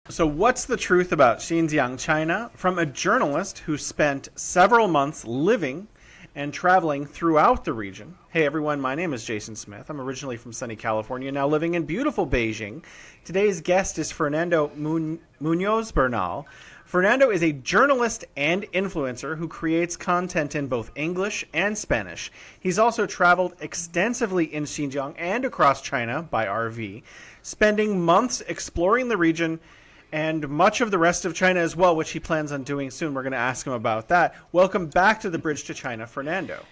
So, what's the truth about Xinjiang, China, from a journalist who spent several months living and traveling throughout the region? Hey everyone, my name is Jason Smith. I'm originally from sunny California, now living in beautiful Beijing. Today's guest is Fernando Munoz Bernal. Fernando is a journalist and influencer who creates content in both English and Spanish. He's also traveled extensively in Xinjiang and across China by RV, spending months exploring the region and much of the rest of China as well, which he plans on doing soon. We're going to ask him about that. Welcome back to the Bridge to China, Fernando.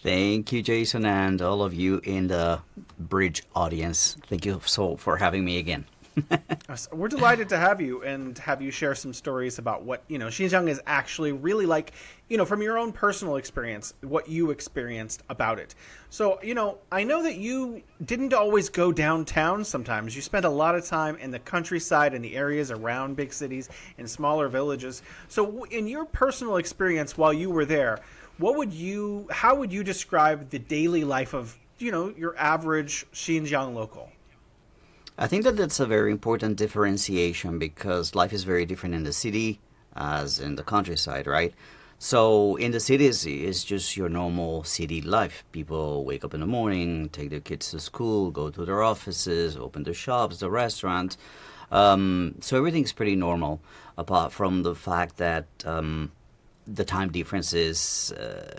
Thank you, Jason, and all of you in the Bridge audience. Thank you for having me again. We're delighted to have you and have you share some stories about what, Xinjiang is actually really like, from your own personal experience, what you experienced about it. So, I know that you didn't always go downtown sometimes. You spent a lot of time in the countryside and the areas around big cities and smaller villages. So in your personal experience while you were there, how would you describe the daily life of, your average Xinjiang local? I think that that's a very important differentiation because life is very different in the city as in the countryside, right? So in the cities, it's just your normal city life. People wake up in the morning, take their kids to school, go to their offices, open their shops, the restaurants. So everything's pretty normal, apart from the fact that the time differences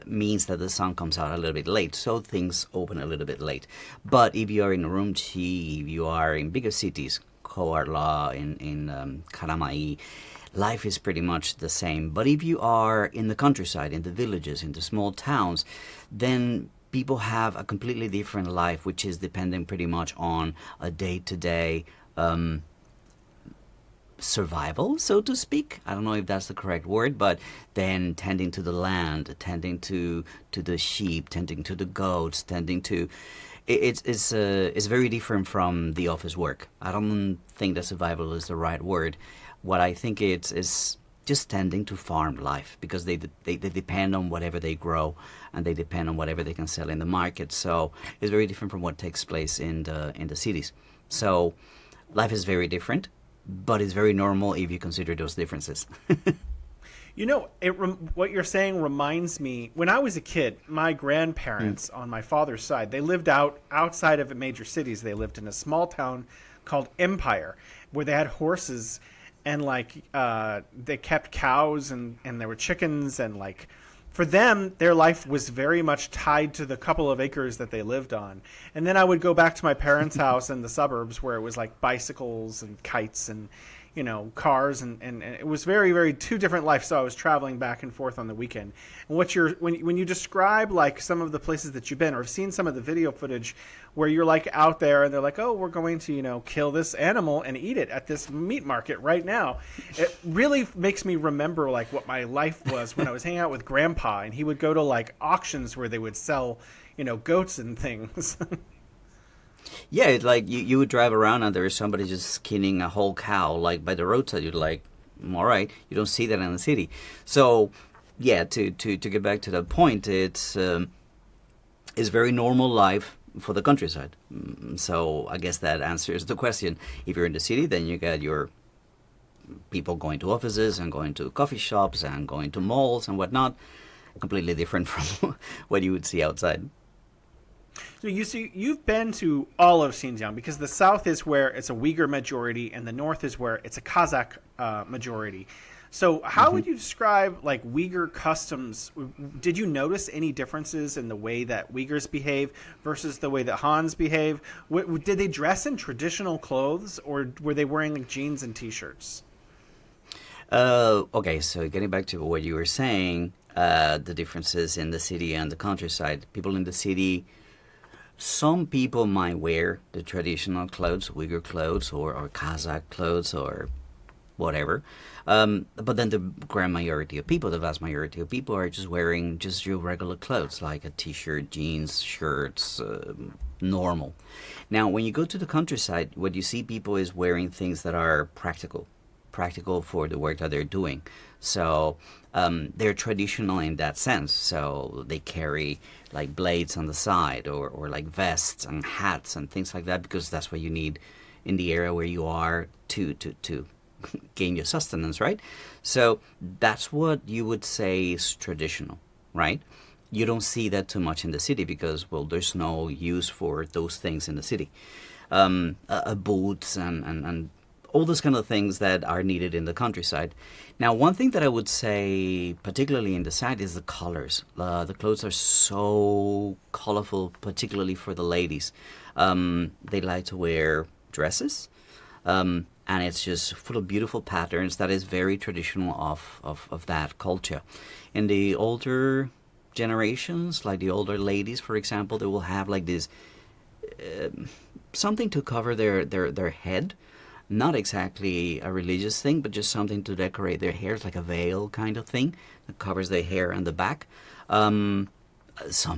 means that the sun comes out a little bit late, so things open a little bit late. But if you are in Urumqi, if you are in bigger cities, Koarla, in Karamai, life is pretty much the same. But if you are in the countryside, in the villages, in the small towns, then people have a completely different life, which is dependent pretty much on a day-to-day survival, so to speak. I don't know if that's the correct word, but then tending to the land, tending to the sheep, tending to the goats, tending to it's very different from the office work. I don't think that survival is the right word. What I think it's is just tending to farm life because they depend on whatever they grow and they depend on whatever they can sell in the market. So it's very different from what takes place in the cities. So life is very different, but it's very normal if you consider those differences. What you're saying reminds me, when I was a kid, my grandparents on my father's side, they lived outside of major cities. They lived in a small town called Empire, where they had horses and they kept cows and there were chickens and for them, their life was very much tied to the couple of acres that they lived on. And then I would go back to my parents' house in the suburbs where it was like bicycles and kites and, cars. And it was very, very two different lives. So I was traveling back and forth on the weekend. And when you describe some of the places that you've been or have seen some of the video footage where you're out there and they're like, oh, we're going to, kill this animal and eat it at this meat market right now. It really makes me remember what my life was when I was hanging out with grandpa and he would go to auctions where they would sell, goats and things. Yeah, it's you would drive around and there's somebody just skinning a whole cow by the roadside. You're like, all right, you don't see that in the city. So yeah, to get back to that point, it's very normal life for the countryside. So I guess that answers the question. If you're in the city, then you got your people going to offices and going to coffee shops and going to malls and whatnot. Completely different from what you would see outside. So you've been to all of Xinjiang because the south is where it's a Uyghur majority and the north is where it's a Kazakh majority. So how would you describe Uyghur customs? Did you notice any differences in the way that Uyghurs behave versus the way that Hans behave? Did they dress in traditional clothes or were they wearing jeans and T-shirts? Okay, so getting back to what you were saying, the differences in the city and the countryside. People in the city, some people might wear the traditional clothes, Uyghur clothes or Kazakh clothes or whatever. But then the grand majority of people, the vast majority of people are just wearing just your regular clothes like a t-shirt, jeans, shirts, normal. Now, when you go to the countryside, what you see people is wearing things that are practical for the work that they're doing. So they're traditional in that sense. So they carry blades on the side or vests and hats and things like that because that's what you need in the area where you are to gain your sustenance, right? So that's what you would say is traditional, right? You don't see that too much in the city because, well, there's no use for those things in the city. Boots and all those kind of things that are needed in the countryside. Now, one thing that I would say, particularly in the side, is the colors. The clothes are so colorful, particularly for the ladies. They like to wear dresses, and it's just full of beautiful patterns that is very traditional of that culture. In the older generations, like the older ladies, for example, they will have like this something to cover their head. Not exactly a religious thing, but just something to decorate their hair. It's like a veil kind of thing that covers their hair and the back. Some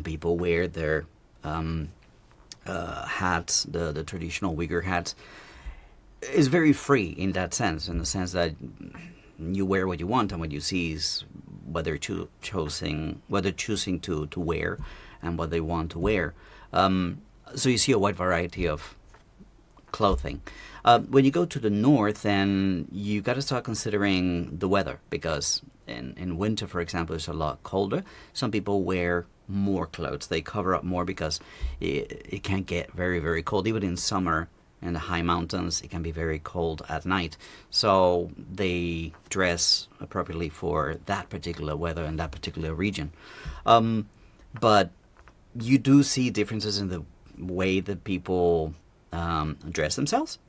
people wear their hats, the traditional Uyghur hats. It's very free in that sense, in the sense that you wear what you want, and what you see is whether choosing to wear and what they want to wear. So you see a wide variety of clothing. When you go to the north, then you got to start considering the weather, because in winter, for example, it's a lot colder. Some people wear more clothes. They cover up more because it can get very, very cold. Even in summer, in the high mountains, it can be very cold at night. So they dress appropriately for that particular weather in that particular region. But you do see differences in the way that people dress themselves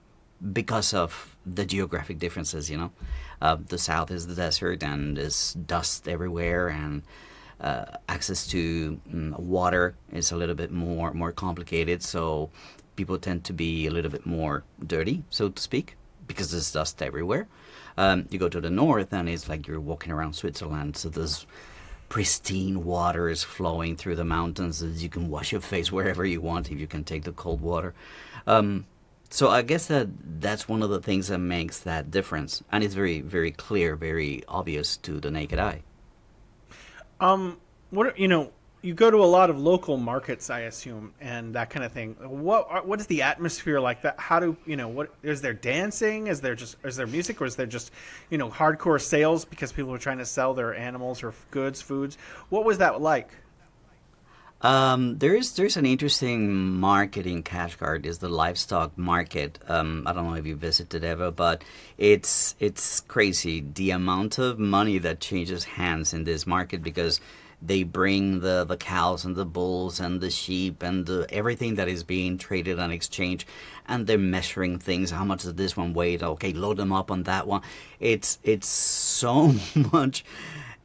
because of the geographic differences, you know. The south is the desert and there's dust everywhere, and access to water is a little bit more complicated, so people tend to be a little bit more dirty, so to speak, because there's dust everywhere. You go to the north and it's like you're walking around Switzerland, so there's pristine waters flowing through the mountains, as you can wash your face wherever you want if you can take the cold water. So I guess that's one of the things that makes that difference, and it's very, very clear, very obvious to the naked eye. What you go to a lot of local markets, I assume, and that kind of thing. What is the atmosphere like? That how do what is there dancing? Is there music, or is there just hardcore sales because people are trying to sell their animals or goods, foods? What was that like? There's an interesting market in Kashgar. Is the livestock market. I don't know if you visited ever, but it's crazy the amount of money that changes hands in this market, because they bring the cows and the bulls and the sheep and everything that is being traded and exchanged, and they're measuring things. How much does this one weigh? Okay, load them up on that one. It's so much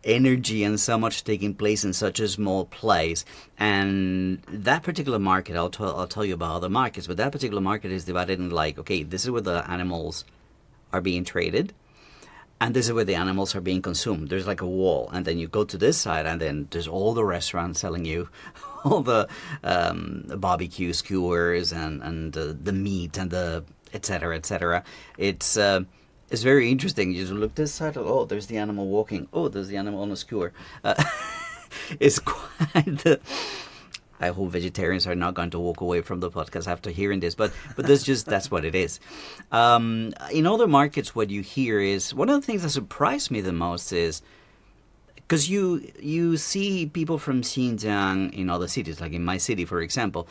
energy and so much taking place in such a small place. And that particular market, I'll tell you about other markets, but that particular market is divided in like, okay, this is where the animals are being traded, and this is where the animals are being consumed. There's like a wall, and then you go to this side, and then there's all the restaurants selling you all the barbecue skewers and the meat and the etc. etc. It's very interesting. You just look this side. Oh, there's the animal walking. Oh, there's the animal on a skewer. It's quite. I hope vegetarians are not going to walk away from the podcast after hearing this, but that's what it is. In other markets, what you hear is one of the things that surprised me the most is because you see people from Xinjiang in other cities, like in my city, for example.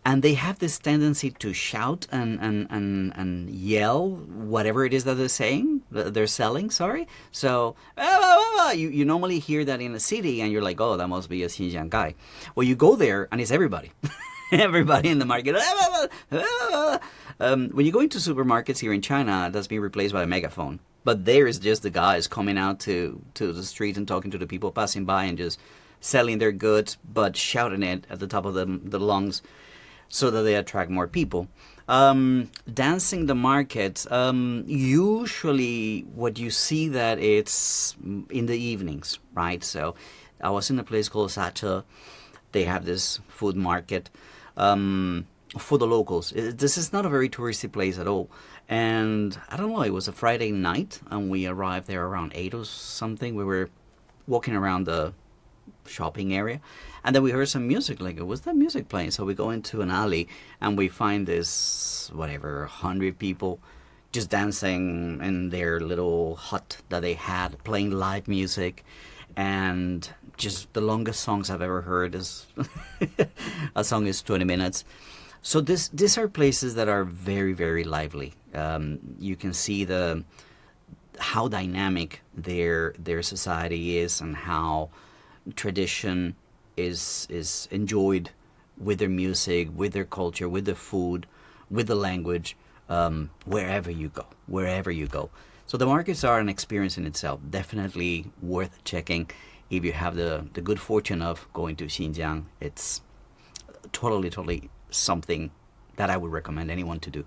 And they have this tendency to shout and yell whatever it is that they're selling, sorry. So, you normally hear that in a city and you're like, oh, that must be a Xinjiang guy. Well, you go there and it's everybody. Everybody in the market. When you go into supermarkets here in China, that's been replaced by a megaphone. But there is just the guys coming out to the street and talking to the people passing by and just selling their goods, but shouting it at the top of the lungs, so that they attract more people. Dancing the market, usually what you see that it's in the evenings, right? So I was in a place called Sacha. They have this food market for the locals. This is not a very touristy place at all. And I don't know, it was a Friday night and we arrived there around 8 or something. We were walking around the shopping area. And then we heard some music, like, what's that music playing? So we go into an alley and we find this, whatever, 100 people just dancing in their little hut that they had, playing live music. And just the longest songs I've ever heard is a song is 20 minutes. So these are places that are very, very lively. You can see how dynamic their society is, and how tradition is enjoyed with their music, with their culture, with their food, with the language, wherever you go. So the markets are an experience in itself, definitely worth checking. If you have the good fortune of going to Xinjiang, it's totally something that I would recommend anyone to do.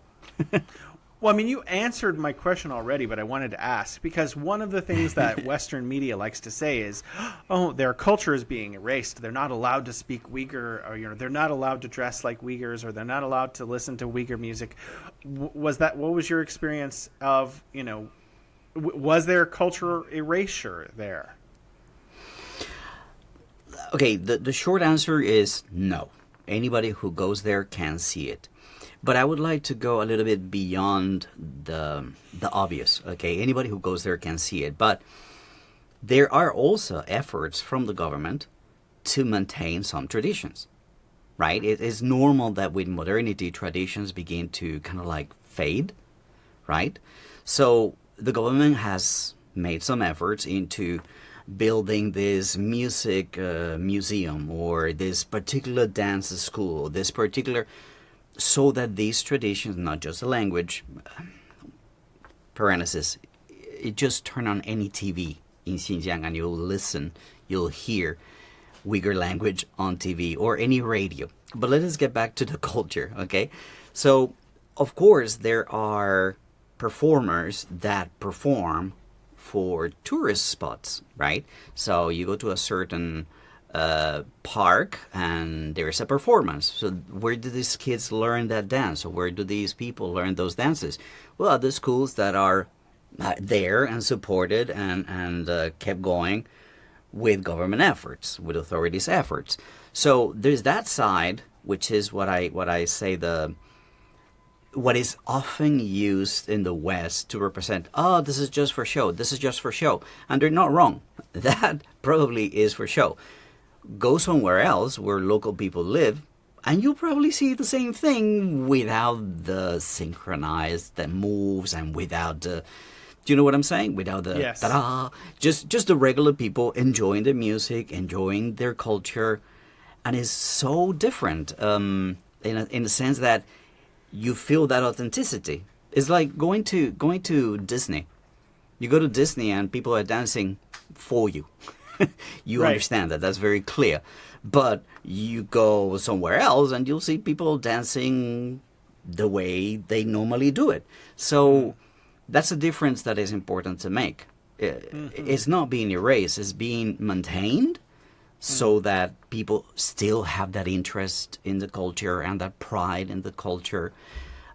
Well, I mean, you answered my question already, but I wanted to ask, because one of the things that Western media likes to say is, oh, their culture is being erased. They're not allowed to speak Uyghur, or they're not allowed to dress like Uyghurs, or they're not allowed to listen to Uyghur music. What was your experience of, was there cultural erasure there? Okay, the short answer is no. Anybody who goes there can see it. But I would like to go a little bit beyond the obvious. Okay, anybody who goes there can see it. But there are also efforts from the government to maintain some traditions, right? It is normal that with modernity, traditions begin to kind of like fade, right? So the government has made some efforts into building this music museum, or this particular dance school, so that these traditions, not just the language, parenthesis, it just turn on any TV in Xinjiang and you'll hear Uyghur language on TV, or any radio. But let us get back to the culture, okay? So, of course, there are performers that perform for tourist spots, right? So you go to a certain park and there's a performance. So where do these kids learn that dance? Or where do these people learn those dances? Well, the schools that are there and supported and kept going with government efforts, with authorities' efforts. So there's that side, which is what I say what is often used in the West to represent, oh, this is just for show, and they're not wrong. That probably is for show. Go somewhere else where local people live, and you'll probably see the same thing without the synchronized the moves, and without the, do you know what I'm saying? Without the yes. ta-da. Just the regular people enjoying the music, enjoying their culture, and it's so different in the sense that you feel that authenticity. It's like going to Disney. You go to Disney and people are dancing for you. You right. understand that. That's very clear. But you go somewhere else and you'll see people dancing the way they normally do it. So that's a difference that is important to make. It's not being erased. It's being maintained so that people still have that interest in the culture and that pride in the culture.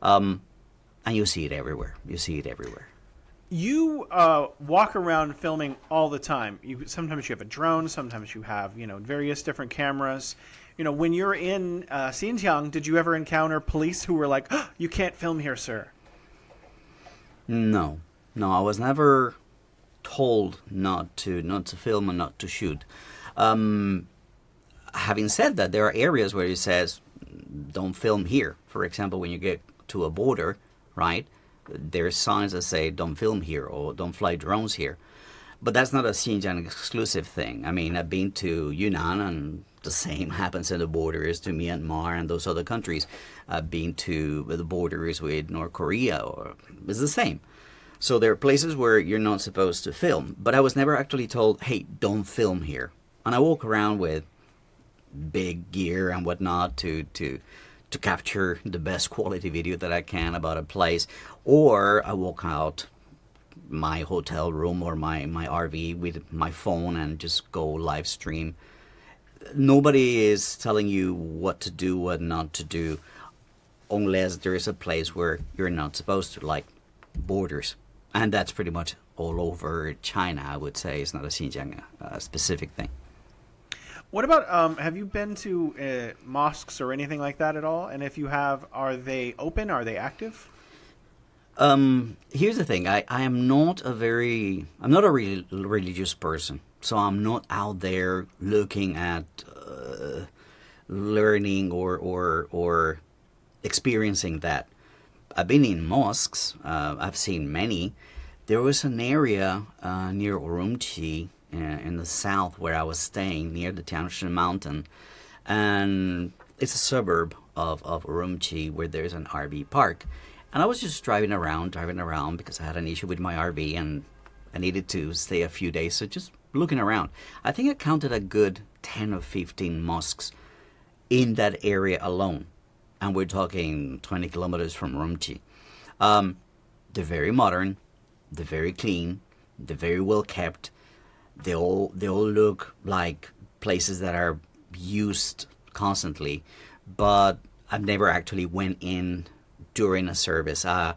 And you see it everywhere. You walk around filming all the time. Sometimes you have a drone, sometimes you have, various different cameras. When you're in Xinjiang, did you ever encounter police who were like, oh, you can't film here, sir? No, I was never told not to film and not to shoot. Having said that, there are areas where it says, don't film here. For example, when you get to a border, right? There's signs that say, don't film here, or don't fly drones here. But that's not a Xinjiang exclusive thing. I mean, I've been to Yunnan, and the same happens at the borders to Myanmar and those other countries. I've been to the borders with North Korea, or it's the same. So there are places where you're not supposed to film. But I was never actually told, hey, don't film here. And I walk around with big gear and whatnot to capture the best quality video that I can about a place. Or I walk out my hotel room or my RV with my phone and just go live stream. Nobody is telling you what to do, what not to do, unless there is a place where you're not supposed to, like borders. And that's pretty much all over China, I would say. It's not a Xinjiang specific thing. What about have you been to mosques or anything like that at all? And if you have, are they open? Are they active? Here's the thing. I am not I'm not a really religious person. So I'm not out there looking at learning or experiencing that. I've been in mosques. I've seen many. There was an area near Urumqi in the south where I was staying near the Tianshan mountain. And it's a suburb of Urumqi where there's an RV park. And I was just driving around because I had an issue with my RV and I needed to stay a few days. So just looking around. I think I counted a good 10 or 15 mosques in that area alone. And we're talking 20 kilometers from Urumqi. They're very modern. They're very clean. They're very well kept. They all look like places that are used constantly. But I've never actually went in during a service. I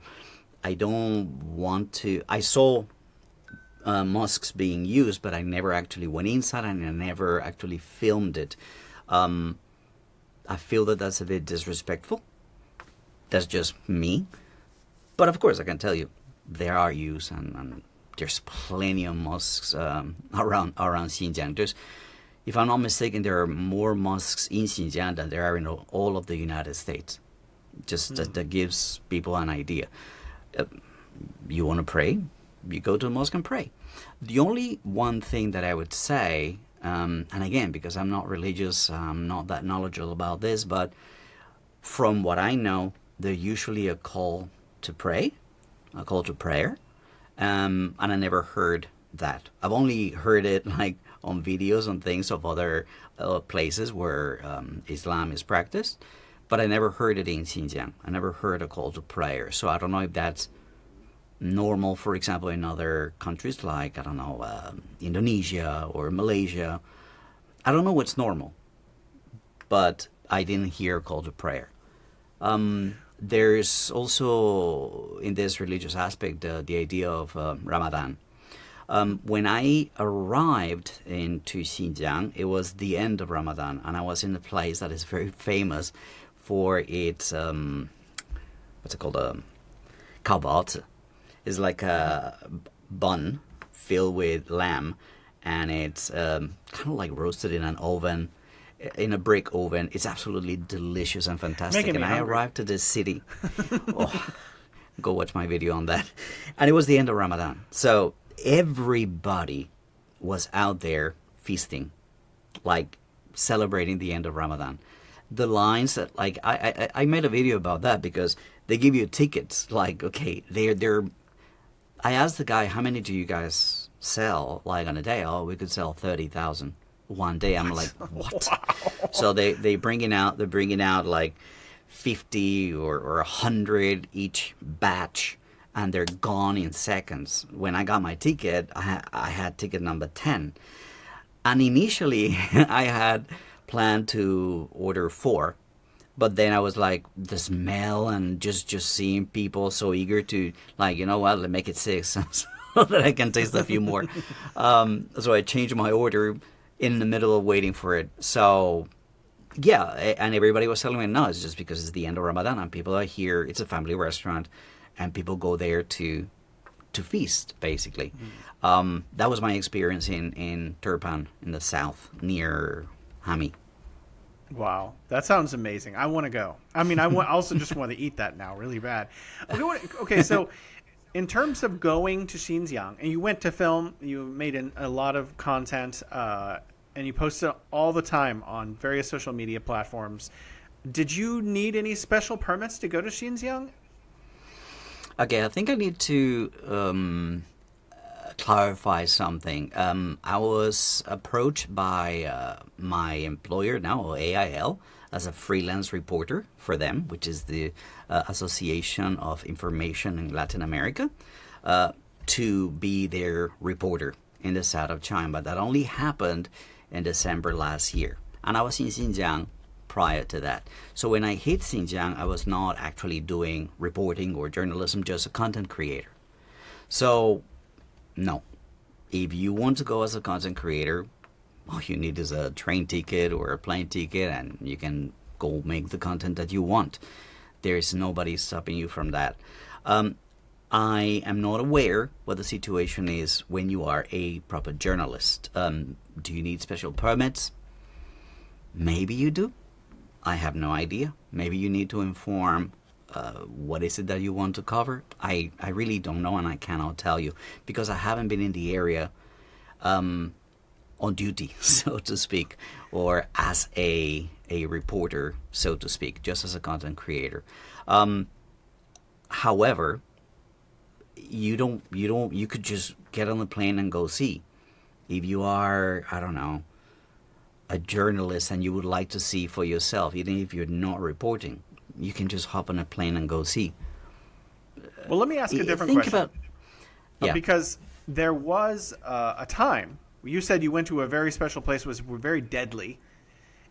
don't want to. I saw mosques being used, but I never actually went inside and I never actually filmed it. I feel that that's a bit disrespectful. That's just me. But of course, I can tell you, there are used and there's plenty of mosques around Xinjiang. If I'm not mistaken, there are more mosques in Xinjiang than there are in all of the United States. Just that gives people an idea. You want to pray? You go to the mosque and pray. The only one thing that I would say, and again, because I'm not religious, I'm not that knowledgeable about this, but from what I know, they're usually a call to pray, a call to prayer, and I never heard that. I've only heard it like on videos and things of other places where Islam is practiced, but I never heard it in Xinjiang. I never heard a call to prayer. So I don't know if that's normal, for example, in other countries like, I don't know, Indonesia or Malaysia. I don't know what's normal, but I didn't hear a call to prayer. There's also, in this religious aspect, the idea of Ramadan. When I arrived into Xinjiang, it was the end of Ramadan, and I was in a place that is very famous for its, what's it called, kaobaozi. It's like a bun filled with lamb, and it's kind of like roasted in an oven, in a brick oven. It's absolutely delicious and fantastic. Making me I hungry. arrived to this city. Oh, go watch my video on that. And it was the end of Ramadan. So everybody was out there feasting, like celebrating the end of Ramadan. The lines that, like, I made a video about that because they give you tickets. Like, okay, they're I asked the guy, how many do you guys sell, like, on a day? Oh, we could sell 30,000 one day. I'm like, what? Wow. So they're bringing out like 50 or 100 each batch, and they're gone in seconds. When I got my ticket, I had ticket number 10. And initially, I had planned to order 4. But then I was like, the smell and just seeing people so eager to, like, you know what, let's make it 6 so that I can taste a few more. So I changed my order in the middle of waiting for it. So, yeah, and everybody was telling me, no, it's just because it's the end of Ramadan and people are here. It's a family restaurant and people go there to feast, basically. That was my experience in Turpan in the south near Hami. Wow, that sounds amazing. I want to go. I mean, I also just want to eat that now, really bad. Okay, so in terms of going to Xinjiang, and you went to film, you made a lot of content, and you posted all the time on various social media platforms. Did you need any special permits to go to Xinjiang? Okay, I think I need to clarify something. I was approached by my employer now, AIL, as a freelance reporter for them, which is the Association of Information in Latin America, to be their reporter in the south of China. But that only happened in December last year. And I was in Xinjiang prior to that. So when I hit Xinjiang, I was not actually doing reporting or journalism, just a content creator. So no. If you want to go as a content creator, All you need is a train ticket or a plane ticket, and you can go make the content that you want. There is nobody stopping you from that. I am not aware what the situation is when you are a proper journalist. Do you need special permits? Maybe you do. I have no idea. Maybe you need to inform what is it that you want to cover. I really don't know, and I cannot tell you because I haven't been in the area on duty, so to speak, or as a reporter, so to speak, just as a content creator. However, you could just get on the plane and go see. If you are, I don't know, a journalist and you would like to see for yourself, even if you're not reporting, you can just hop on a plane and go see. Well, let me ask a different Think question. about, yeah. Because there was a time you said you went to a very special place, was very deadly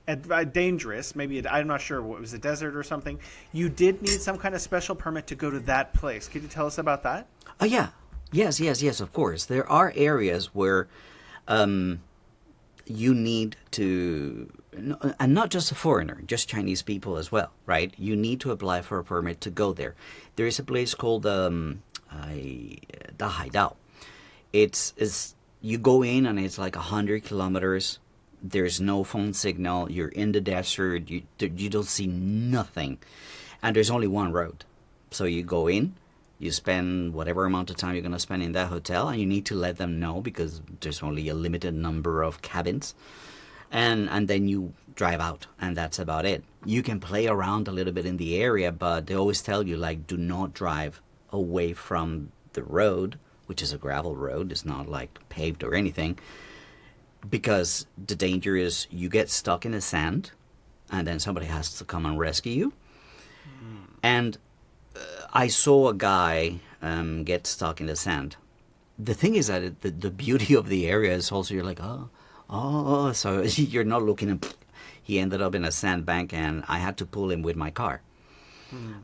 and dangerous. Maybe I'm not sure what was a desert or something. You did need some kind of special permit to go to that place. Could you tell us about that? Oh yeah, yes, of course. There are areas where you need to, and not just a foreigner, just Chinese people as well, right? You need to apply for a permit to go there. There is a place called Dahaidao. It's you go in and it's like 100 kilometers. There's no phone signal. You're in the desert. You don't see nothing, and there's only one road. So you go in. You spend whatever amount of time you're going to spend in that hotel, and you need to let them know because there's only a limited number of cabins. And then you drive out, and that's about it. You can play around a little bit in the area, but they always tell you, like, do not drive away from the road, which is a gravel road. It's not, like, paved or anything, because the danger is you get stuck in the sand, and then somebody has to come and rescue you. And I saw a guy get stuck in the sand. The thing is that the beauty of the area is also you're like, oh, so you're not looking and he ended up in a sandbank and I had to pull him with my car.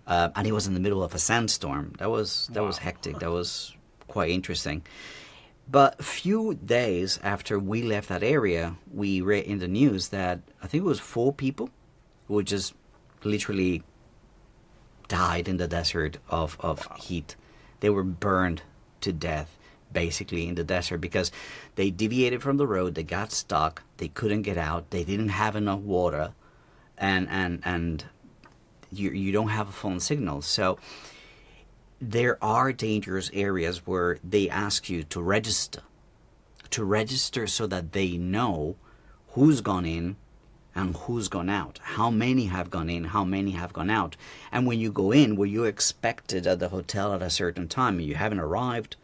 And he was in the middle of a sandstorm. That was hectic. That was quite interesting. But a few days after we left that area, we read in the news that I think it was 4 people who just literally died in the desert of heat. They were burned to death basically in the desert because they deviated from the road, they got stuck, they couldn't get out, they didn't have enough water, and you don't have a phone signal. So there are dangerous areas where they ask you to register so that they know who's gone in and who's gone out, how many have gone in, how many have gone out. And when you go in, were you expected at the hotel at a certain time and you haven't arrived,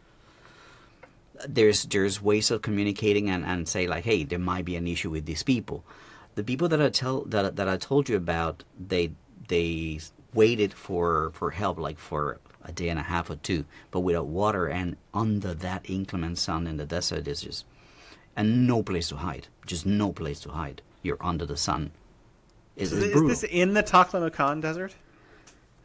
there's ways of communicating and say like, hey, there might be an issue with these people. The people that I told you about, they waited for help like for a day and a half or 2, but without water and under that inclement sun in the desert is just, and no place to hide, just no place to hide. You're under the sun. Is this in the Taklamakan desert?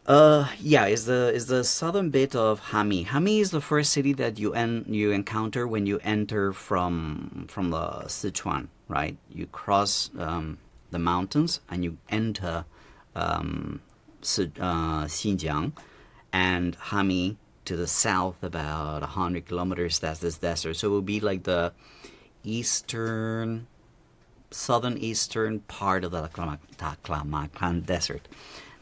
Yeah, is the southern bit of Hami. Hami is the first city that you encounter when you enter from the Sichuan, right? You cross the mountains and you enter Xinjiang, and Hami to the south about 100 kilometers. That's this desert. So it will be like the southern eastern part of the Taklamakan desert.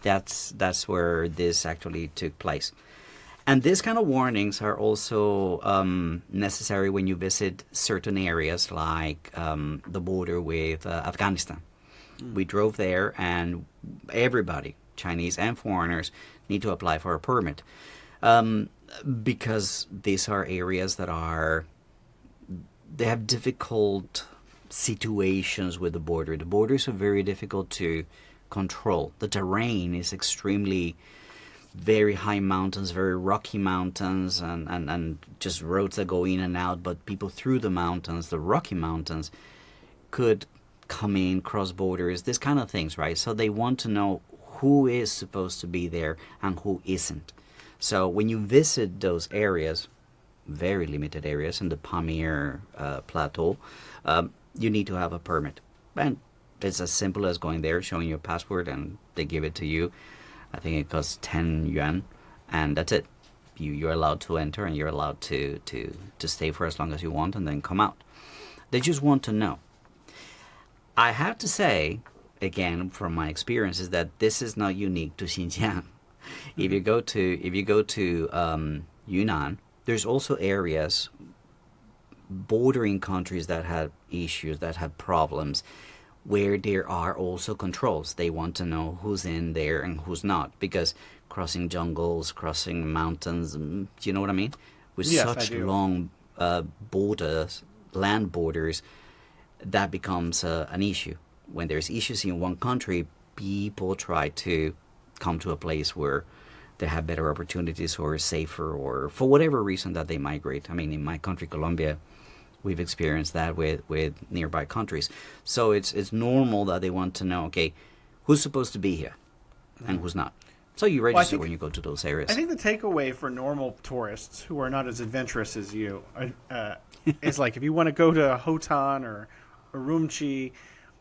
That's where this actually took place. And these kind of warnings are also necessary when you visit certain areas like the border with Afghanistan. We drove there and everybody, Chinese and foreigners, need to apply for a permit because these are areas that they have difficult situations with the border. The borders are very difficult to control. The terrain is extremely very high mountains, very rocky mountains, and just roads that go in and out, but people through the mountains, the Rocky Mountains, could come in, cross borders, this kind of things, right? So they want to know who is supposed to be there and who isn't. So when you visit those areas, very limited areas in the Pamir Plateau, you need to have a permit. And it's as simple as going there, showing your passport, and they give it to you. I think it costs 10 yuan, and that's it. You're allowed to enter, and you're allowed to stay for as long as you want and then come out. They just want to know. I have to say, again, from my experience, is that this is not unique to Xinjiang. If you go to Yunnan, there's also areas bordering countries that have issues, that have problems, where there are also controls. They want to know who's in there and who's not, because crossing jungles, crossing mountains, do you know what I mean? With Yes, such I do. long borders, land borders, that becomes an issue. When there's issues in one country, people try to come to a place where they have better opportunities or safer, or for whatever reason that they migrate. I mean, in my country, Colombia, we've experienced that with nearby countries. So it's normal that they want to know, okay, who's supposed to be here and who's not. So you register when you go to those areas. I think the takeaway for normal tourists who are not as adventurous as you is like, if you want to go to Hotan or Urumqi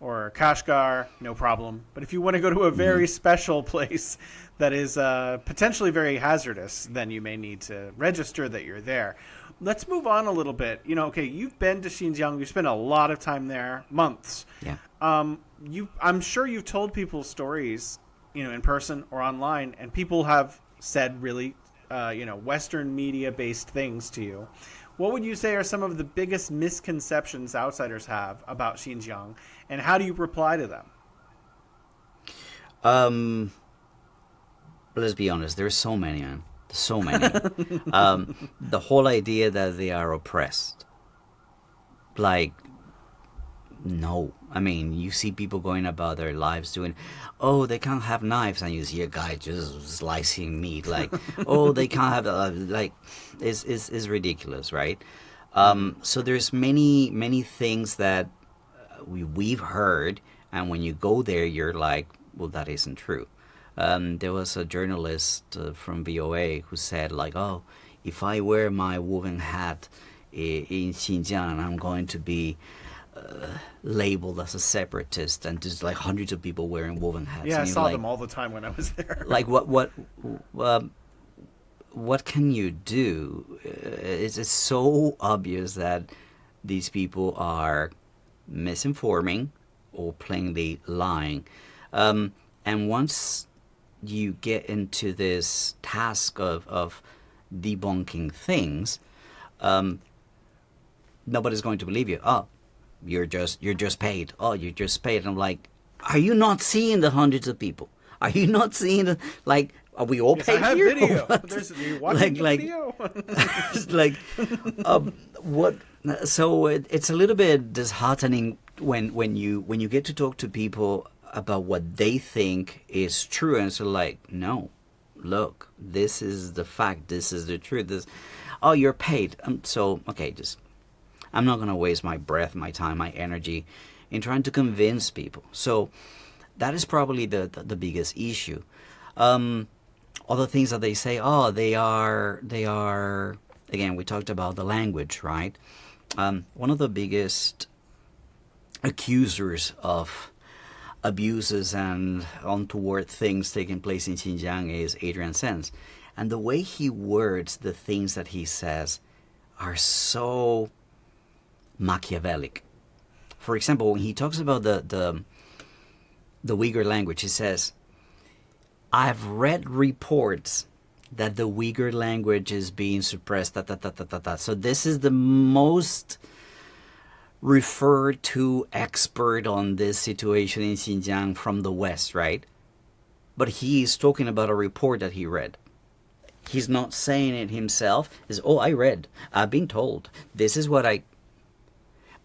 or Kashgar, no problem. But if you want to go to a very special place that is potentially very hazardous, then you may need to register that you're there. Let's move on a little bit. You know, okay, you've been to Xinjiang. You spent a lot of time there, months. Yeah. I'm sure you've told people stories, you know, in person or online, and people have said really, Western media-based things to you. What would you say are some of the biggest misconceptions outsiders have about Xinjiang, and how do you reply to them? Let's be honest, there's so many, man. So many. The whole idea that they are oppressed. Like, no. I mean, you see people going about their lives doing, oh, they can't have knives, and you see a guy just slicing meat. Like, oh, they can't have, it's ridiculous, right? So there's many things that we've heard, and when you go there, you're like, well, that isn't true. There was a journalist from VOA who said, like, oh, if I wear my woven hat in Xinjiang, I'm going to be labeled as a separatist, and there's like hundreds of people wearing woven hats. Yeah, I and saw like, them all the time when I was there. like, what can you do? It's so obvious that these people are misinforming or plainly lying. And once you get into this task of debunking things, nobody's going to believe you. Oh, you're just paid. Oh, you're just paid. And I'm like, are you not seeing the hundreds of people? Are you not seeing the, like, are we all Yes, paid I have here? video. You're watching the Like- video. like what? So it's a little bit disheartening when you get to talk to people about what they think is true, and so like, no, look, this is the fact, this is the truth. This, oh, you're paid. So okay, I'm not gonna waste my breath, my time, my energy in trying to convince people. So that is probably the biggest issue. Other things that they say, oh, they are again, we talked about the language, right? One of the biggest accusers of abuses and untoward things taking place in Xinjiang is Adrian Sense. And the way he words the things that he says are so Machiavellic. For example, when he talks about the Uyghur language, he says, I've read reports that the Uyghur language is being suppressed. So this is the most referred to expert on this situation in Xinjiang from the West, right? But he is talking about a report that he read. He's not saying it himself. He's, oh, I read. I've been told. This is what I...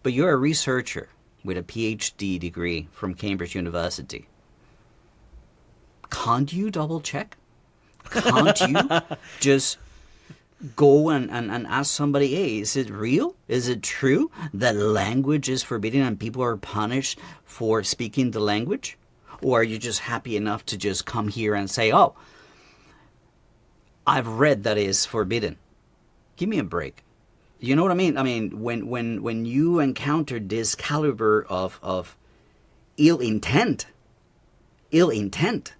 But you're a researcher with a PhD degree from Cambridge University. Can't you double check? Can't you just go and ask somebody, hey, is it real? Is it true that language is forbidden and people are punished for speaking the language? Or are you just happy enough to just come here and say, oh, I've read that is forbidden? Give me a break. You know what I mean? I mean, when you encounter this caliber of ill intent, ill intent,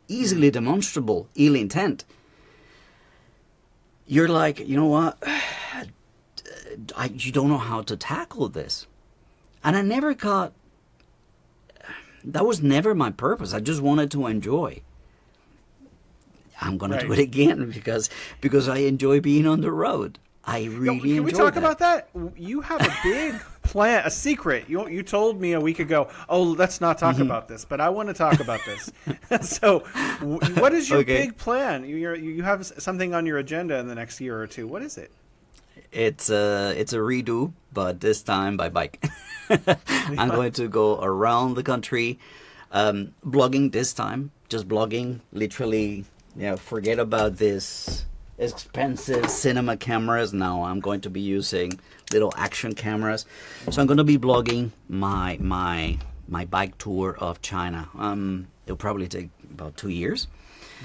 easily demonstrable ill intent, you're like, you know what? You don't know how to tackle this. And I never got, that was never my purpose. I just wanted to enjoy. I'm going to do it again because I enjoy being on the road. I really enjoy Can we talk about that? You have a big plan, a secret. You told me a week ago, oh, let's not talk about this, but I want to talk about this. So what is your big plan? You have something on your agenda in the next year or two. What is it? It's a redo, but this time by bike. I'm going to go around the country, blogging this time, just blogging, literally, forget about this expensive cinema cameras. Now I'm going to be using little action cameras. So I'm going to be blogging my bike tour of China. It'll probably take about 2 years.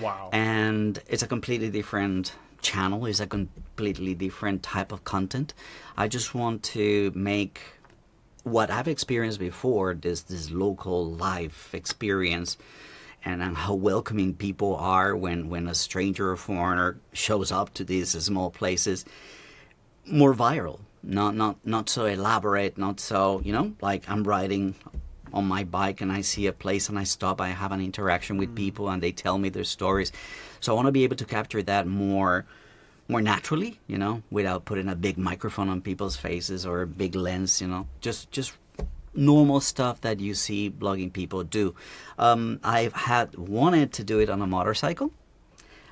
Wow. And it's a completely different channel. It's a completely different type of content. I just want to make what I've experienced before, this local life experience, and how welcoming people are when a stranger or foreigner shows up to these small places, more viral, not so elaborate, not so, like I'm riding on my bike and I see a place and I stop, I have an interaction with people and they tell me their stories. So I want to be able to capture that more naturally, without putting a big microphone on people's faces or a big lens, just normal stuff that you see blogging people do. I've wanted to do it on a motorcycle,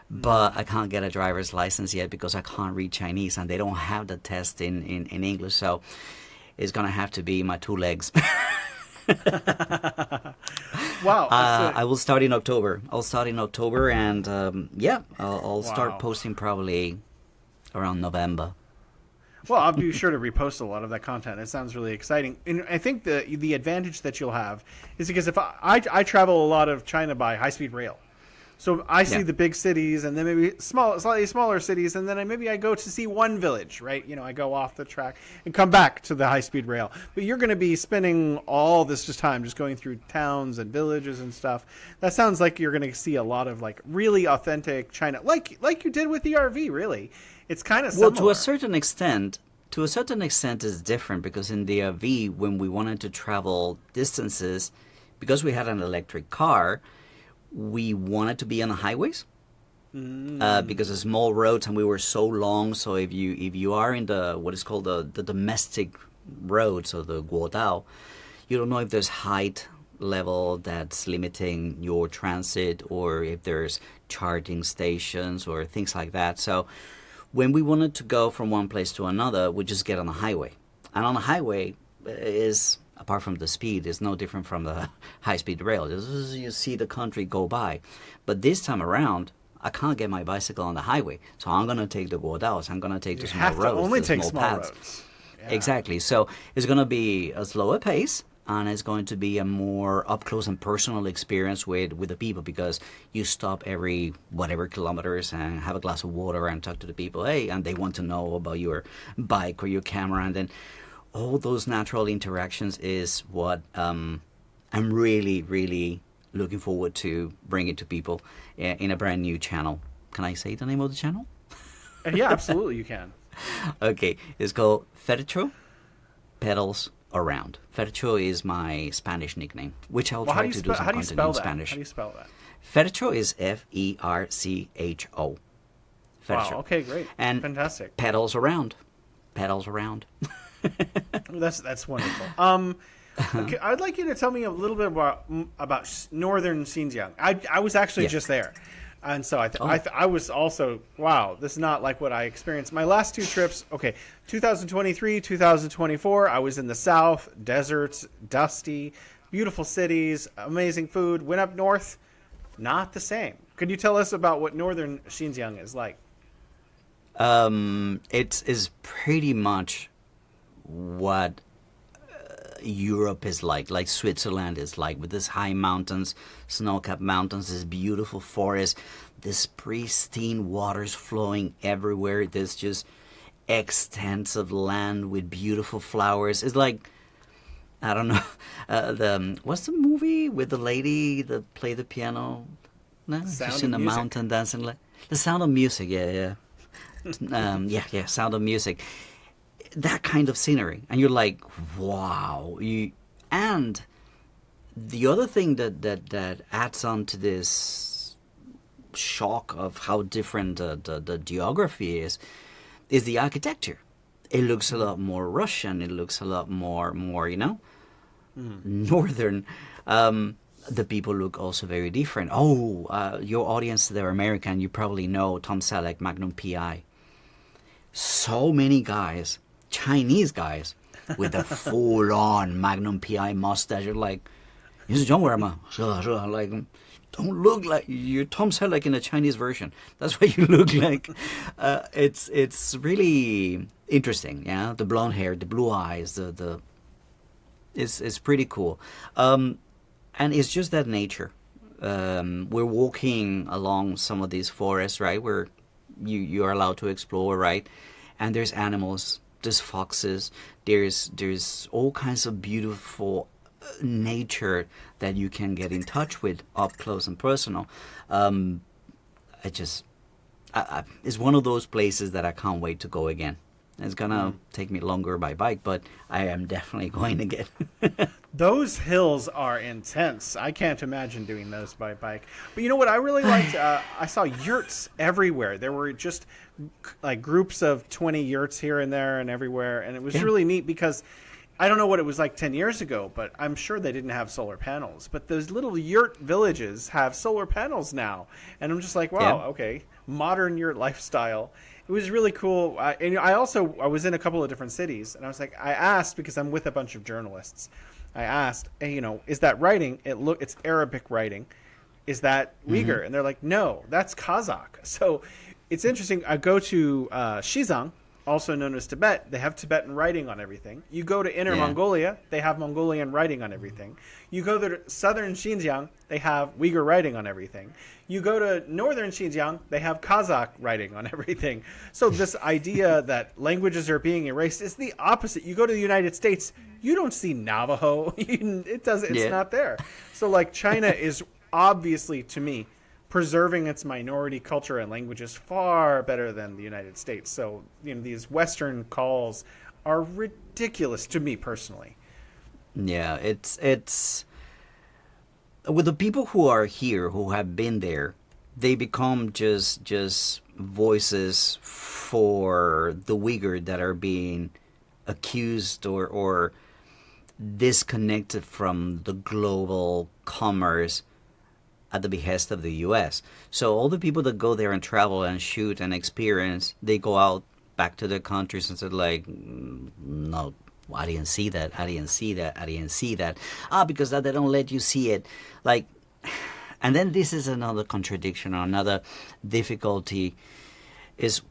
but I can't get a driver's license yet because I can't read Chinese and they don't have the test in English. So it's going to have to be my 2 legs. Wow. I will start in October. And I'll start posting probably around November. Well, I'll be sure to repost a lot of that content. It sounds really exciting. And I think the advantage that you'll have is because if I travel a lot of China by high-speed rail. So I see the big cities and then maybe slightly smaller cities, and then maybe I go to see one village, right? I go off the track and come back to the high-speed rail. But you're going to be spending all this time just going through towns and villages and stuff. That sounds like you're going to see a lot of like really authentic China, like you did with the RV, really. It's kind of similar. Well, to a certain extent, it's different because in the RV, when we wanted to travel distances, because we had an electric car, we wanted to be on the highways because of small roads, and we were so long. So if you are in what is called the domestic roads, or the guodao, you don't know if there's height level that's limiting your transit, or if there's charging stations or things like that. So when we wanted to go from one place to another, we just get on the highway. And on the highway is, apart from the speed, is no different from the high-speed rail. You see the country go by. But this time around, I can't get my bicycle on the highway. So I'm going to take the guodaos. I'm going to take the small roads. Only take small paths. roads. Yeah. Exactly. So it's going to be a slower pace, and it's going to be a more up-close and personal experience with the people, because you stop every whatever kilometers and have a glass of water and talk to the people, hey, and they want to know about your bike or your camera. And then all those natural interactions is what I'm really, really looking forward to bringing to people in a brand new channel. Can I say the name of the channel? Yeah, absolutely, you can. Okay, it's called Fercho Pedals Around. Fercho is my Spanish nickname, which I'll try to do some content in Spanish. How do you spell that? Fercho is Fercho. Wow, okay, great. And fantastic. Pedals Around. Pedals Around. That's wonderful. Okay, I'd like you to tell me a little bit about northern Xinjiang. I was actually just there, and so I was also, wow, this is not like what I experienced. My last 2 trips, 2023, 2024, I was in the south, deserts, dusty, beautiful cities, amazing food. Went up north, not the same. Could you tell us about what northern Xinjiang is like? It is pretty much what Europe is like Switzerland is like, with these high mountains, snow-capped mountains, this beautiful forest, this pristine waters flowing everywhere. There's just extensive land with beautiful flowers. It's like, I don't know, what's the movie with the lady that played the piano? No, Sound she's of in a Music. mountain dancing. The Sound of Music. Yeah, Sound of Music. That kind of scenery, and you're like, wow. And the other thing that adds on to this shock of how different the geography is the architecture. It looks a lot more Russian. It looks a lot more northern. The people look also very different. Your audience, they're American. You probably know Tom Selleck, Magnum PI. So many guys, Chinese guys, with a full-on Magnum PI mustache. You're like, 你是中国人吗？是啊，是啊. Like, don't look like you. Tom Selleck in a Chinese version. That's what you look like. It's really interesting. Yeah, the blonde hair, the blue eyes, it's pretty cool. And it's just that nature. We're walking along some of these forests, right? Where you are allowed to explore, right? And there's animals, there's foxes, there's all kinds of beautiful nature that you can get in touch with up close and personal. It's one of those places that I can't wait to go again. It's gonna take me longer by bike, but I am definitely going again. Those hills are intense. I can't imagine doing those by bike. But you know what I really liked? I saw yurts everywhere. There were just like groups of 20 yurts here and there and everywhere. And it was really neat because I don't know what it was like 10 years ago, but I'm sure they didn't have solar panels. But those little yurt villages have solar panels now. And I'm just like, wow, okay, modern yurt lifestyle. It was really cool. And I was in a couple of different cities. And I was like, I asked, because I'm with a bunch of journalists, I asked, hey, is that writing? It's Arabic writing. Is that Uyghur? And they're like, no, that's Kazakh. So it's interesting. I go to Xinjiang, also known as Tibet. They have Tibetan writing on everything. You go to Inner Mongolia, they have Mongolian writing on everything. You go to southern Xinjiang, they have Uyghur writing on everything. You go to northern Xinjiang, they have Kazakh writing on everything. So this idea that languages are being erased is the opposite. You go to the United States, you don't see Navajo. It's not there. So like China is obviously, to me, preserving its minority culture and languages far better than the United States. So, these Western calls are ridiculous to me personally. Yeah, it's with the people who are here, who have been there, they become just voices for the Uyghur that are being accused or disconnected from the global commerce at the behest of the U.S. So all the people that go there and travel and shoot and experience, they go out back to their countries and said like, no, I didn't see that. I didn't see that. I didn't see that. Because they don't let you see it. Like, and then this is another contradiction or another difficulty is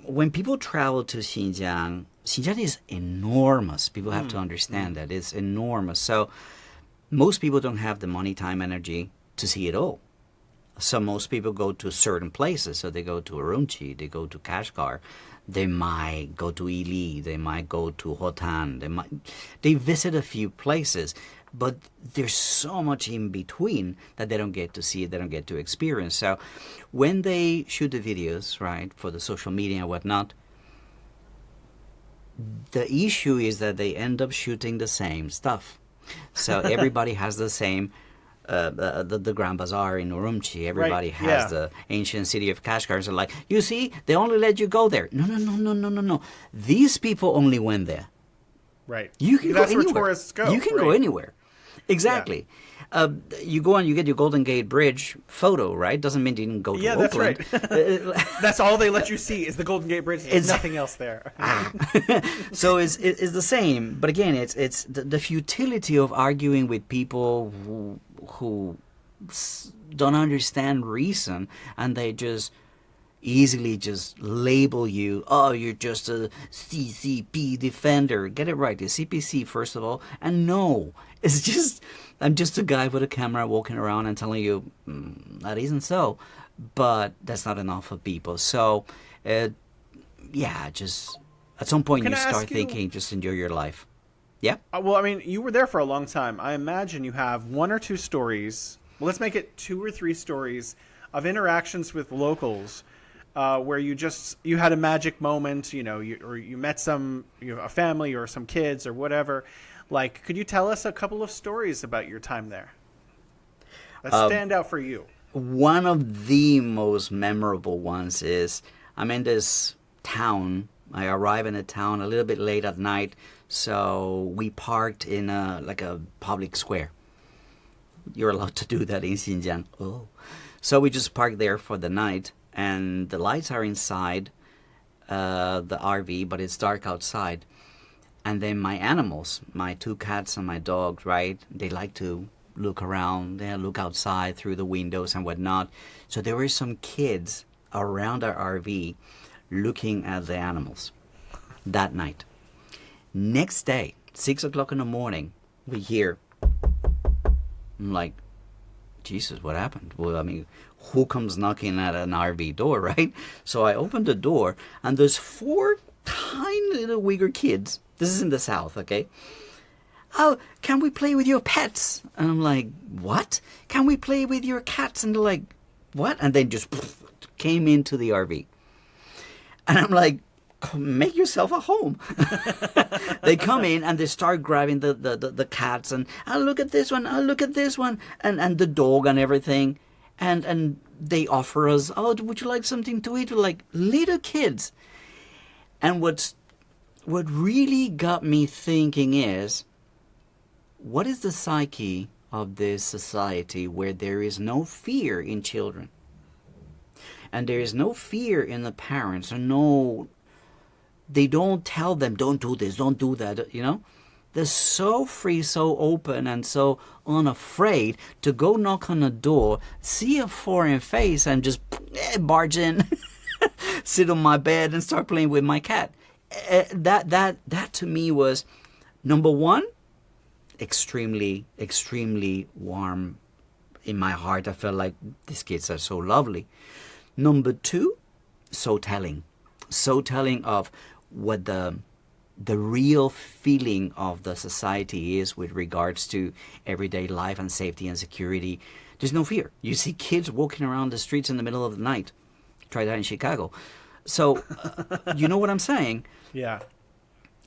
when people travel to Xinjiang, Xinjiang is enormous. People have to understand that it's enormous. So most people don't have the money, time, energy to see it all. So most people go to certain places. So they go to Urumqi, they go to Kashgar, they might go to Ili, they might go to Hotan, they visit a few places, but there's so much in between that they don't get to see it, they don't get to experience. So when they shoot the videos, right, for the social media and whatnot, the issue is that they end up shooting the same stuff. So everybody has the same the Grand Bazaar in Urumqi. Everybody has the ancient city of Kashgar. So like, you see, they only let you go there. No. These people only went there. Right. You can That's go where anywhere. tourists go. You can go anywhere. Exactly. Yeah. You go and you get your Golden Gate Bridge photo, right? Doesn't mean you didn't go to Oakland. That's right. That's all they let you see is the Golden Gate Bridge. There's nothing else there. So it's the same. But again, it's the futility of arguing with people who don't understand reason, and they just easily just label you, you're just a CCP defender. Get it right, the CPC first of all. And no, it's just, I'm just a guy with a camera walking around and telling you, that isn't so. But that's not enough for people. So, just At some point, Can you I start ask you? thinking, just enjoy your life. Yeah. Well, I mean, you were there for a long time. I imagine you have one or two stories. Well, let's make it two or three stories of interactions with locals, where you had a magic moment, or you met a family or some kids or whatever. Like, could you tell us a couple of stories about your time there that stand out for you? One of the most memorable ones is I'm in this town. I arrive in a town a little bit late at night, so we parked in a public square. You're allowed to do that in Xinjiang. Oh, so we just parked there for the night, and the lights are inside the RV, but it's dark outside. And then my animals, my two cats and my dog, right? They like to look around, they look outside through the windows and whatnot. So there were some kids around our RV looking at the animals that night. Next day, 6 o'clock in the morning, we hear, I'm like, Jesus, what happened? Well, I mean, who comes knocking at an RV door, right? So I opened the door, and there's four tiny little Uyghur kids. This is in the south, okay? Oh, can we play with your pets? And I'm like, what? Can we play with your cats? And they're like, what? And then just came into the RV. And I'm like, make yourself a home. They come in and they start grabbing the cats and, oh, look at this one, oh, look at this one, and the dog and everything. And they offer us, oh, would you like something to eat? We're like little kids. And what really got me thinking is, what is the psyche of this society where there is no fear in children? And there is no fear in the parents, and they don't tell them, don't do this, don't do that, They're so free, so open, and so unafraid to go knock on a door, see a foreign face, and just barge in, sit on my bed, and start playing with my cat. That to me was, number one, extremely, extremely warm in my heart. I felt like these kids are so lovely. Number two, so telling of what the real feeling of the society is with regards to everyday life and safety and security. There's no fear. You see kids walking around the streets in the middle of the night. Try that in Chicago. So, you know what I'm saying? Yeah.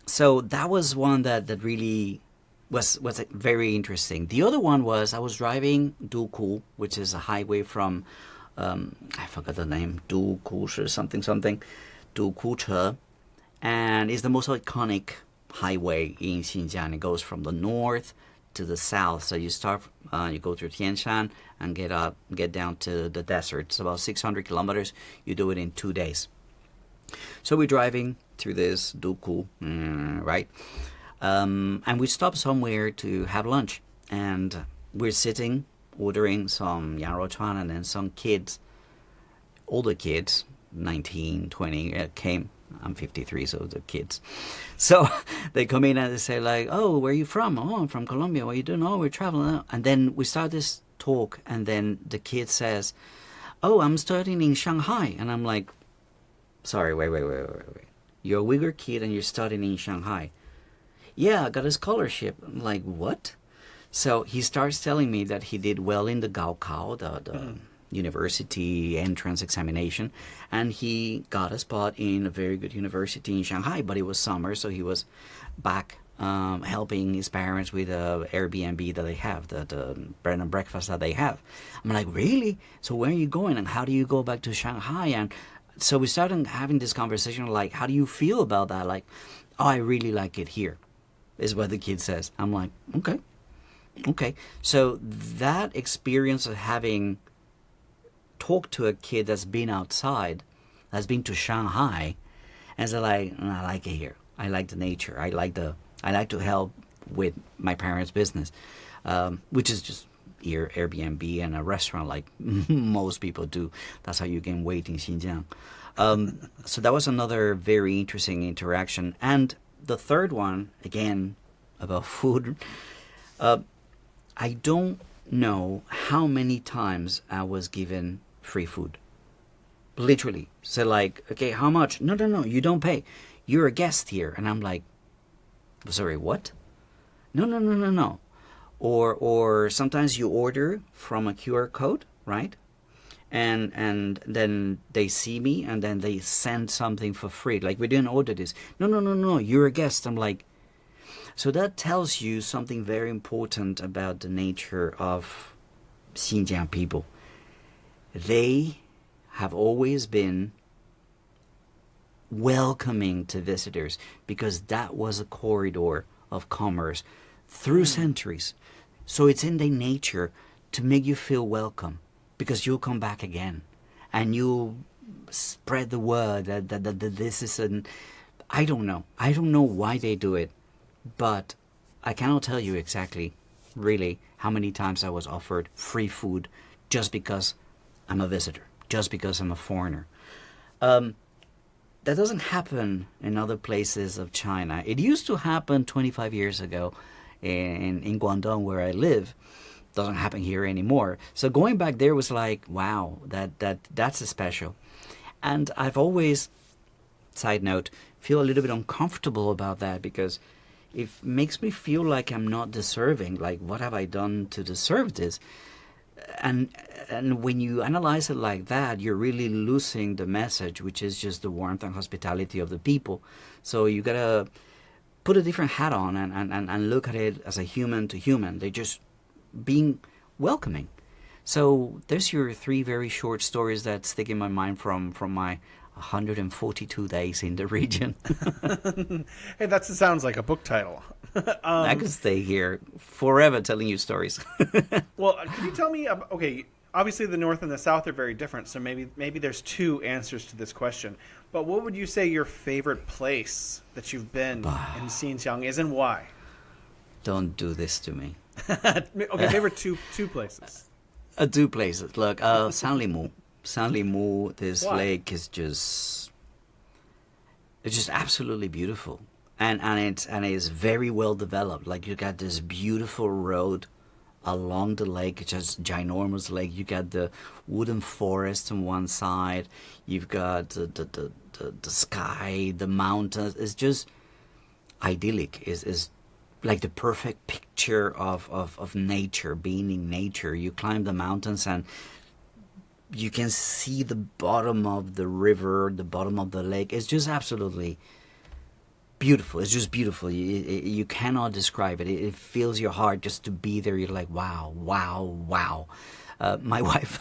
So that was one that really was very interesting. The other one was I was driving Duku, which is a highway from, I forgot the name, Duku something, Duku, and it's the most iconic highway in Xinjiang. It goes from the north to the south. So you start, you go through Tian Shan and get down to the desert. It's about 600 kilometers. You do it in 2 days. So we're driving through this Duku, right? And we stopped somewhere to have lunch. And we're sitting, ordering some Yanrouchuan, and then some kids, older kids, 19, 20, came. I'm 53, so the kids. So they come in and they say like, oh, where are you from? Oh, I'm from Colombia. What are you doing? Oh, we're traveling. And then we start this talk, and then the kid says, oh, I'm studying in Shanghai. And I'm like, sorry, wait. You're a Uyghur kid and you're studying in Shanghai. Yeah, I got a scholarship. I'm like, what? So he starts telling me that he did well in the Gaokao, the university entrance examination, and he got a spot in a very good university in Shanghai, but it was summer, so he was back helping his parents with the Airbnb that they have, the bread and breakfast that they have. I'm like, really? So where are you going, and how do you go back to Shanghai? And so we started having this conversation like, how do you feel about that? Like, oh, I really like it here, is what the kid says. I'm like, okay. So that experience of having talked to a kid that's been outside, that's been to Shanghai, and they're like, I like it here. I like the nature. I like to help with my parents' business, which is just Airbnb and a restaurant like most people do. That's how you gain weight in Xinjiang. So that was another very interesting interaction. And the third one, again, about food. I don't know how many times I was given free food. Literally. So like, okay, how much? No, you don't pay. you're a guest here. And I'm like, sorry, what? No, no, no, no, no. Or sometimes you order from a QR code, right? And then they see me and then they send something for free. Like, we didn't order this. No, no, no, no, you're a guest. I'm like, so that tells you something very important about the nature of Xinjiang people. They have always been welcoming to visitors because that was a corridor of commerce through centuries. So it's in their nature to make you feel welcome because you'll come back again and you'll spread the word that this is an... I don't know. I don't know why they do it, but I cannot tell you exactly, really, how many times I was offered free food just because I'm a visitor, just because I'm a foreigner. That doesn't happen in other places of China. It used to happen 25 years ago in Guangdong, where I live. Doesn't happen here anymore. So going back there was like, wow, that's a special. And I've always, side note, feel a little bit uncomfortable about that because it makes me feel like I'm not deserving. Like, what have I done to deserve this? And when you analyze it like that, you're really losing the message, which is just the warmth and hospitality of the people. So you gotta put a different hat on and look at it as a human to human. They're just being welcoming. So there's your 3 very short stories that stick in my mind from my 142 days in the region. Hey, that sounds like a book title. I could stay here forever telling you stories. Well, can you tell me? Okay, obviously the North and the South are very different, so maybe there's 2 answers to this question. But what would you say your favorite place that you've been in Xinjiang is, and why? Don't do this to me. Okay, favorite two places. 2 places. Look, Sanlimu. Sanlimu, this Why? lake is just... It's just absolutely beautiful. And it's very well developed. Like, you got this beautiful road along the lake. It's just ginormous lake. You got the wooden forest on one side. You've got the sky, the mountains. It's just idyllic. Is like the perfect picture of nature, being in nature. You climb the mountains and you can see the bottom of the river, the bottom of the lake. It's just absolutely beautiful. It's just beautiful. You cannot describe it. It fills your heart just to be there. You're like, wow, wow, wow. My wife,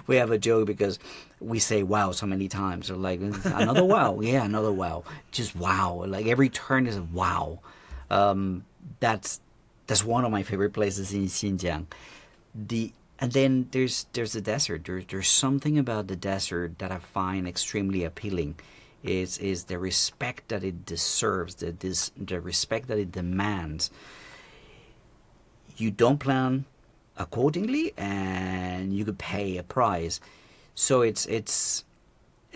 we have a joke because we say wow so many times. We're like, another wow. Yeah, another wow. Just wow. Like, every turn is a wow. That's one of my favorite places in Xinjiang. And then there's the desert. There's something about the desert that I find extremely appealing. Is the respect that it deserves, the respect that it demands. You don't plan accordingly, and you could pay a price. So it's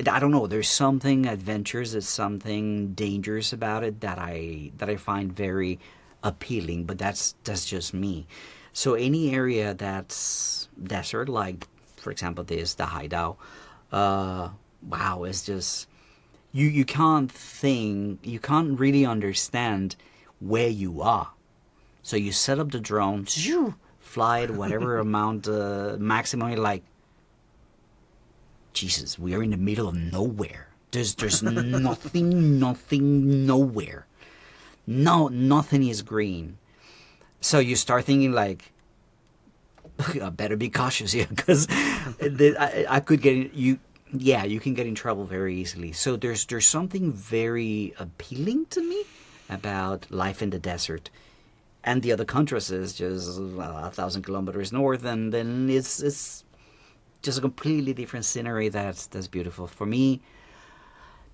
I don't know. There's something adventurous, there's something dangerous about it that I find very appealing. But that's just me. So any area that's desert, like for example the Haidao, wow, it's just you can't really understand where you are. So you set up the drone, fly it whatever amount maximum. You're like, Jesus, we are in the middle of nowhere. There's nothing, nowhere. No, nothing is green. So you start thinking like, I better be cautious here because I could get you. Yeah, you can get in trouble very easily. So there's something very appealing to me about life in the desert. And the other contrast is just 1,000 kilometers north, and then it's just a completely different scenery that's beautiful. For me,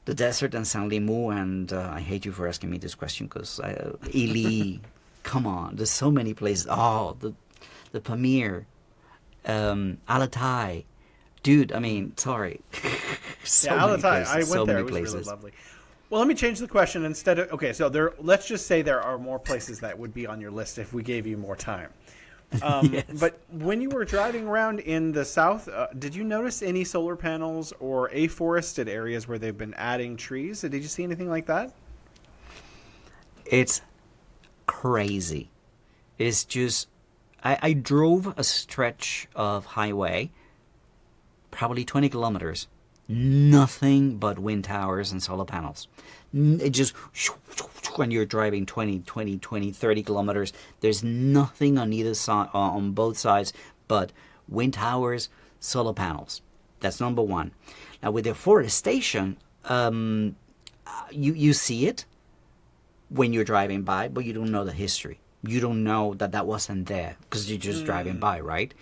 the desert and Sanlimu, and I hate you for asking me this question because Ili, come on, there's so many places. Oh, the Pamir, Alatai. Dude, I mean, sorry. Alatai, I went so there. many It was places. really lovely. Well, let me change the question. Instead of, okay, so let's just say there are more places that would be on your list if we gave you more time. Yes. But when you were driving around in the south, did you notice any solar panels or afforested areas where they've been adding trees? Did you see anything like that? It's crazy. It's just, I drove a stretch of highway, probably 20 kilometers, nothing but wind towers and solar panels. It just, when you're driving 30 kilometers, there's nothing on either side, on both sides, but wind towers, solar panels. That's number one. Now, with deforestation, you see it when you're driving by, but you don't know the history. You don't know that that wasn't there because you're just driving by, right?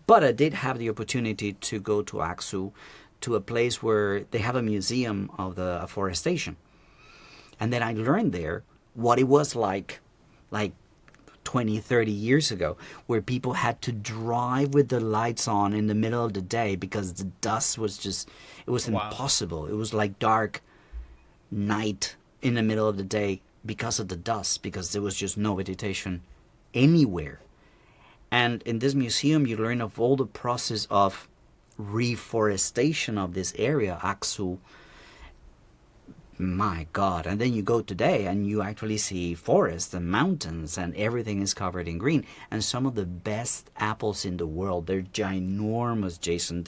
But I did have the opportunity to go to Aksu, to a place where they have a museum of the afforestation. And then I learned there what it was like 20, 30 years ago, where people had to drive with the lights on in the middle of the day because the dust was just, it was Wow. impossible. It was like dark night in the middle of the day because of the dust, because there was just no vegetation anywhere. And in this museum, you learn of all the process of reforestation of this area, Aksu. My God. And then you go today and you actually see forests and mountains and everything is covered in green. And some of the best apples in the world, they're ginormous, Jason.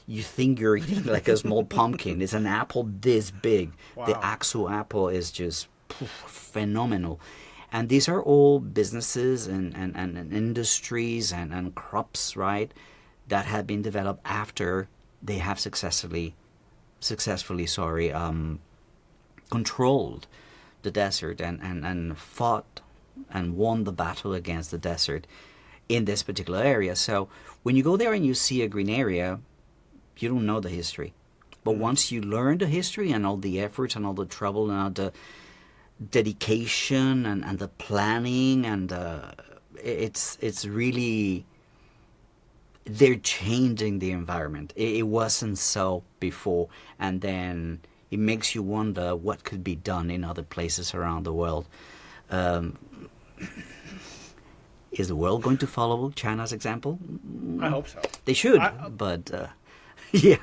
You think you're eating like a small pumpkin. It's an apple this big. Wow. The Aksu apple is just phenomenal. And these are all businesses and industries and crops, right, that have been developed after they have successfully, controlled the desert and fought and won the battle against the desert in this particular area. So when you go there and you see a green area, you don't know the history. But once you learn the history and all the efforts and all the trouble and all the dedication and the planning and it's really, they're changing the environment. It wasn't so before, and then it makes you wonder what could be done in other places around the world. Is the world going to follow China's example? I hope so. They should, but yeah.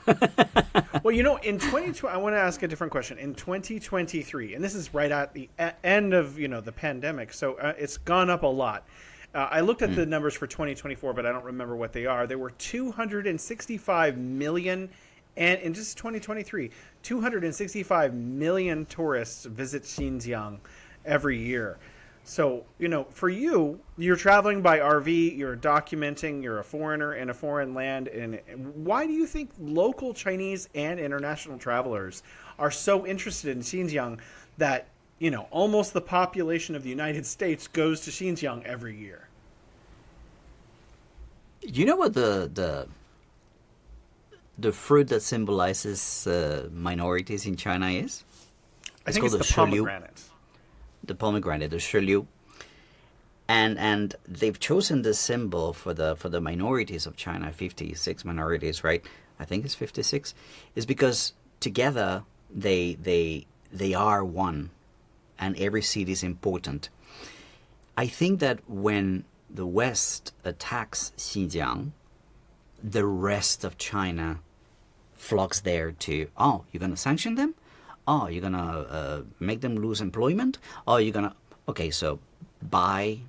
Well, in 2020, I want to ask a different question. In 2023, and this is right at the end of the pandemic, so it's gone up a lot. I looked at the numbers for 2024, but I don't remember what they are. There were 265 million, and in just 2023, 265 million tourists visit Xinjiang every year. So, for you're traveling by RV, you're documenting, you're a foreigner in a foreign land. And why do you think local Chinese and international travelers are so interested in Xinjiang that, almost the population of the United States goes to Xinjiang every year? You know what the fruit that symbolizes minorities in China is? I think it's the shiliu. pomegranate. The pomegranate, the shiliu. And they've chosen this symbol for the minorities of China, 56 minorities, right? I think it's 56. Is because together they are one, and every city is important. I think that when the West attacks Xinjiang, the rest of China flocks there to, oh, you're going to sanction them? Oh, you're going to make them lose employment? Oh, you're going to, okay, so buy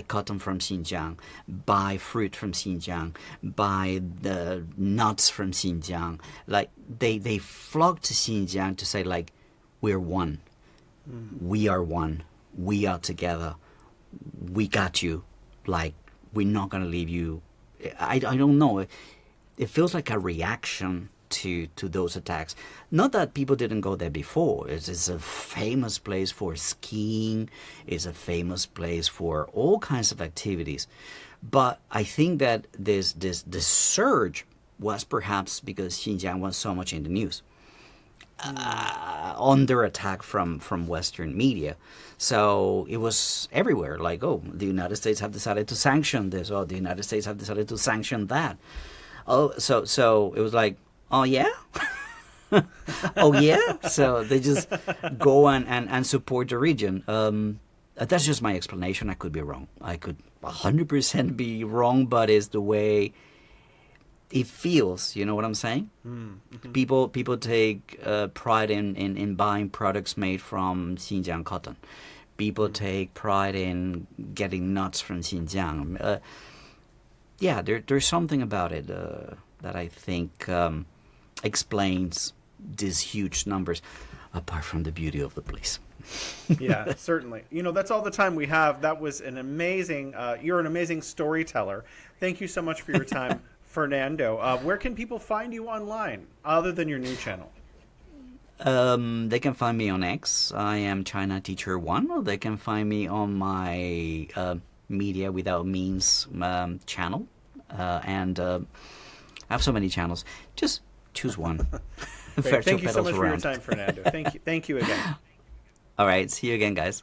cotton from Xinjiang, buy fruit from Xinjiang, buy the nuts from Xinjiang. Like, they flock to Xinjiang to say, like, we're one. We are one. We are together. We got you. Like, we're not going to leave you. I don't know. It feels like a reaction to those attacks. Not that people didn't go there before. It's a famous place for skiing. It's a famous place for all kinds of activities. But I think that this surge was perhaps because Xinjiang was so much in the news. Under attack from Western media. So it was everywhere. Like, oh, the United States have decided to sanction this, or the United States have decided to sanction that. Oh, so it was like, oh yeah? Oh yeah? So they just go and support the region. That's just my explanation. I could be wrong. I could 100% be wrong, but it's the way it feels. You know what I'm saying? Mm-hmm. People take pride in buying products made from Xinjiang cotton. People take pride in getting nuts from Xinjiang. Yeah, there's something about it that I think explains these huge numbers, apart from the beauty of the place. Yeah, certainly. That's all the time we have. That was an amazing, you're an amazing storyteller. Thank you so much for your time, Fernando. Where can people find you online other than your new channel? They can find me on X. I am China Teacher 1, or they can find me on my Media Without Means channel. And I have so many channels. Just choose one. Great. Thank you so much for your time, Fernando. Thank you. Thank you again. All right. See you again, guys.